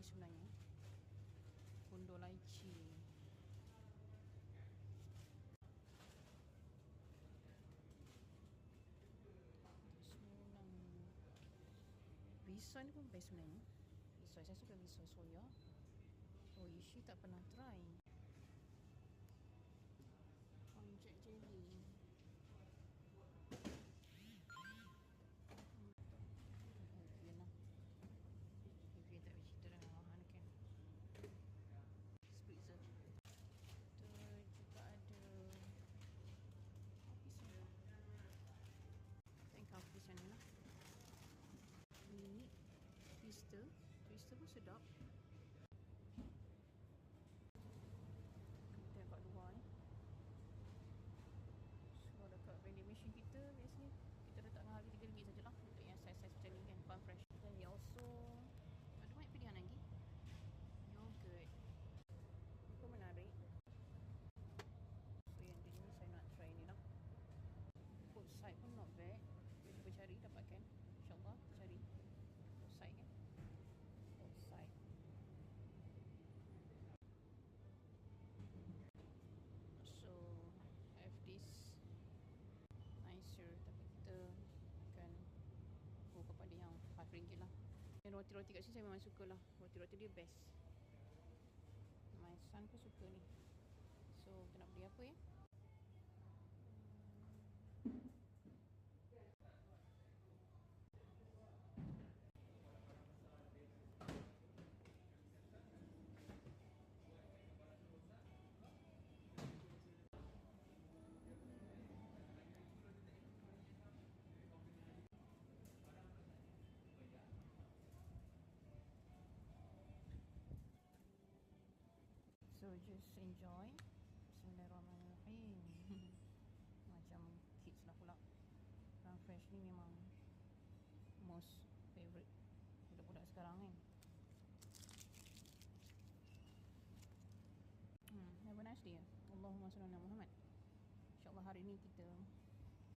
sebenarnya. Bundo lychee. Risoi ni pun best sebenarnya. Risoi, saya suka risoi soya. Oishi tak pernah try. Konjac jelly. Evian lah. Evian tak boleh cerita dengan Mahan kan. Spritzer. Tu juga ada kopi sudah. Tengok kopi sana lah. Ini Twister. Twister pun sedap. Kita tengok kat luar ni. So dekat vending machine kita biasanya kita letak dengan harga RM3 sajalah untuk yang saiz-saiz macam ni kan, farm fresh. Dan also ada banyak pilihan lagi. Yogurt. Ini pun menarik. So yang jenis ni saya nak try ni lah. Food side pun not bad. Kita cuba cari dapatkan. InsyaAllah cari food side kan. Food side. So have this nicer, tapi kita akan go kepada yang RM5 lah. Dan roti-roti kat sini saya memang suka lah. Roti-roti dia best. My son pun suka ni. So kita nak beli apa ya? So just enjoy. Bismillahirrahmanirrahim. Macam kids lah pula. Farm fresh ni memang most favourite budak-budak sekarang kan. Have a nice day. Allahumma salli ala Muhammad. InsyaAllah hari ni kita